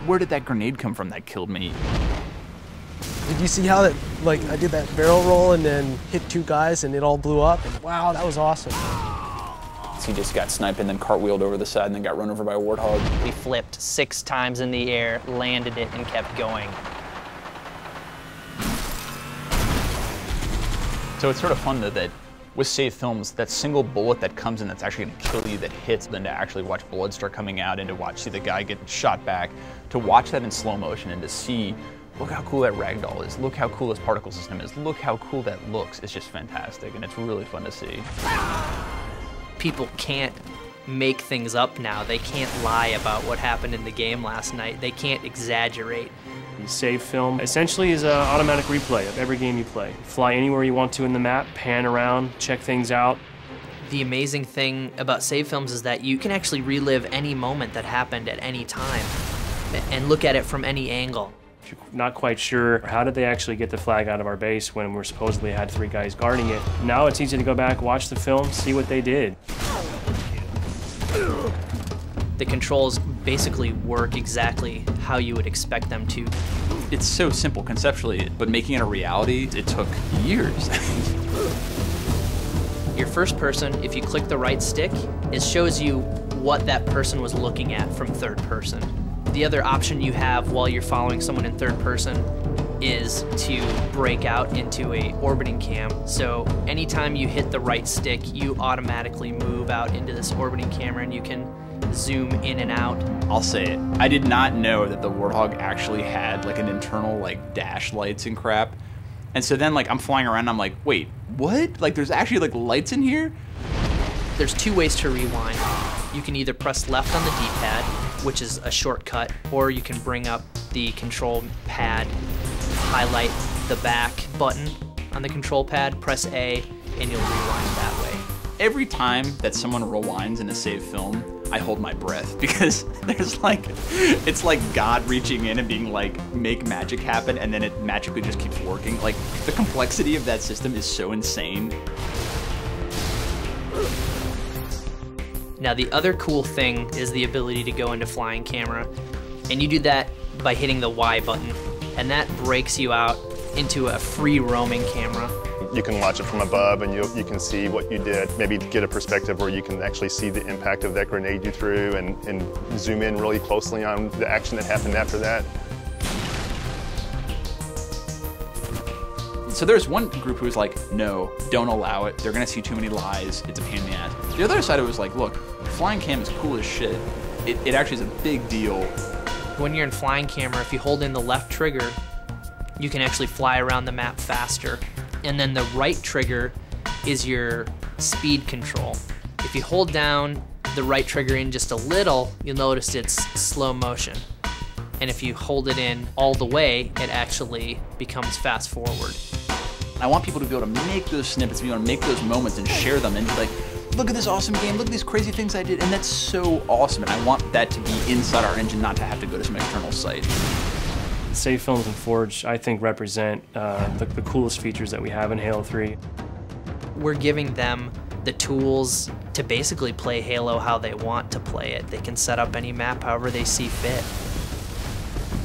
where did that grenade come from that killed me? Did you see how that, like, I did that barrel roll and then hit 2 guys and it all blew up? And wow, that was awesome. He just got sniped and then cartwheeled over the side and then got run over by a warthog. We flipped 6 times in the air, landed it, and kept going. So it's sort of fun that with save films, that single bullet that comes in that's actually gonna kill you, that hits, then to actually watch blood start coming out and to see the guy get shot back, to watch that in slow motion and to see, look how cool that ragdoll is, look how cool this particle system is, look how cool that looks. It's just fantastic, and it's really fun to see. People can't make things up now. They can't lie about what happened in the game last night. They can't exaggerate. Save film essentially is an automatic replay of every game you play. Fly anywhere you want to in the map, pan around, check things out. The amazing thing about save films is that you can actually relive any moment that happened at any time and look at it from any angle. If you're not quite sure, how did they actually get the flag out of our base when we're supposedly had 3 guys guarding it? Now it's easy to go back, watch the film, see what they did. The controls basically work exactly how you would expect them to. It's so simple conceptually, but making it a reality, it took years. Your first person, if you click the right stick, it shows you what that person was looking at from third person. The other option you have while you're following someone in third person is to break out into a orbiting cam. So anytime you hit the right stick, you automatically move out into this orbiting camera and you can zoom in and out. I'll say it, I did not know that the Warthog actually had like an internal like dash lights and crap. And so then like I'm flying around and I'm like, wait, what? Like there's actually like lights in here? There's 2 ways to rewind. You can either press left on the D-pad, which is a shortcut, or you can bring up the control pad, highlight the back button on the control pad, press A, and you'll rewind that way. Every time that someone rewinds in a save film, I hold my breath because there's like, it's like God reaching in and being like, make magic happen, and then it magically just keeps working. Like, the complexity of that system is so insane. Now the other cool thing is the ability to go into flying camera, and you do that by hitting the Y button, and that breaks you out into a free roaming camera. You can watch it from above and you can see what you did, maybe get a perspective where you can actually see the impact of that grenade you threw and zoom in really closely on the action that happened after that. So there's one group who was like, no, don't allow it. They're gonna see too many lies. It's a pain in the ass. The other side of it was like, look, flying cam is cool as shit. It actually is a big deal. When you're in flying camera, if you hold in the left trigger, you can actually fly around the map faster. And then the right trigger is your speed control. If you hold down the right trigger in just a little, you'll notice it's slow motion. And if you hold it in all the way, it actually becomes fast forward. I want people to be able to make those snippets, be able to make those moments and share them and be like, look at this awesome game, look at these crazy things I did, and that's so awesome. And I want that to be inside our engine, not to have to go to some external site. Save films and Forge, I think, represent the coolest features that we have in Halo 3. We're giving them the tools to basically play Halo how they want to play it. They can set up any map however they see fit.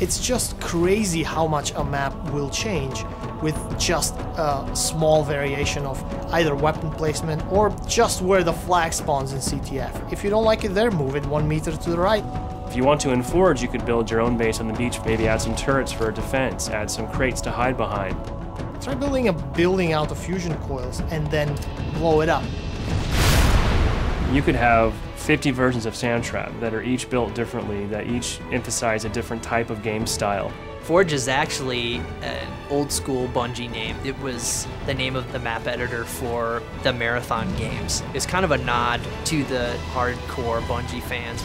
It's just crazy how much a map will change with just a small variation of either weapon placement or just where the flag spawns in CTF. If you don't like it there, move it 1 meter to the right. If you want to in Forge, you could build your own base on the beach, maybe add some turrets for defense, add some crates to hide behind. Try building a building out of fusion coils and then blow it up. You could have 50 versions of Sandtrap that are each built differently, that each emphasize a different type of game style. Forge is actually an old school Bungie name. It was the name of the map editor for the Marathon games. It's kind of a nod to the hardcore Bungie fans.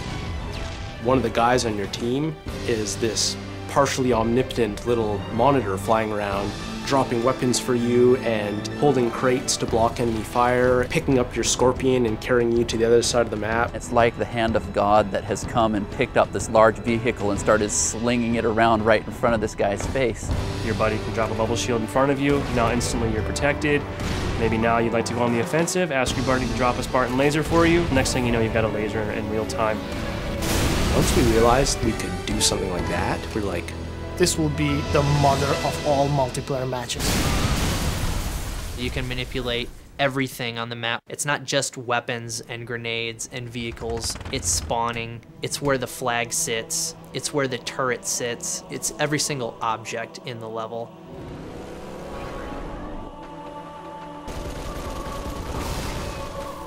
One of the guys on your team is this partially omnipotent little monitor flying around, dropping weapons for you and holding crates to block enemy fire, picking up your Scorpion and carrying you to the other side of the map. It's like the hand of God that has come and picked up this large vehicle and started slinging it around right in front of this guy's face. Your buddy can drop a bubble shield in front of you, now instantly you're protected. Maybe now you'd like to go on the offensive, ask your buddy to drop a Spartan laser for you. Next thing you know, you've got a laser in real time. Once we realized we could do something like that, we're like, this will be the mother of all multiplayer matches. You can manipulate everything on the map. It's not just weapons and grenades and vehicles. It's spawning. It's where the flag sits. It's where the turret sits. It's every single object in the level.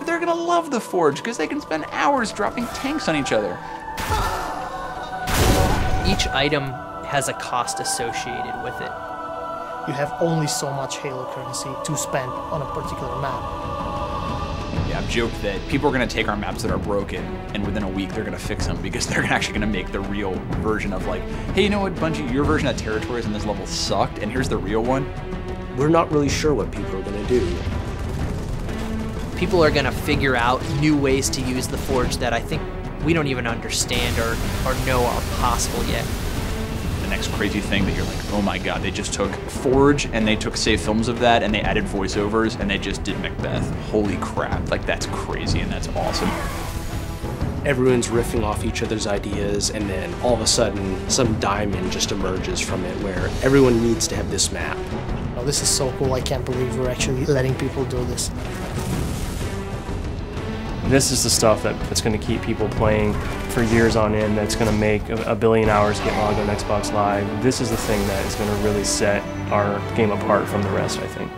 They're gonna love the Forge because they can spend hours dropping tanks on each other. Each item has a cost associated with it. You have only so much Halo currency to spend on a particular map. Yeah, I've joked that people are going to take our maps that are broken, and within a week they're going to fix them because they're actually going to make the real version of like, hey, you know what, Bungie, your version of territories in this level sucked, and here's the real one. we're not really sure what people are going to do. People are going to figure out new ways to use the Forge that I think we don't even understand or know are possible yet. The next crazy thing that you're like, oh my god, they just took Forge and they took save films of that and they added voiceovers and they just did Macbeth. Holy crap, like that's crazy and that's awesome. Everyone's riffing off each other's ideas, and then all of a sudden some diamond just emerges from it where everyone needs to have this map. Oh, this is so cool, I can't believe we're actually letting people do this. This is the stuff that's going to keep people playing for years on end, that's going to make a billion hours get logged on Xbox Live. This is the thing that is going to really set our game apart from the rest, I think.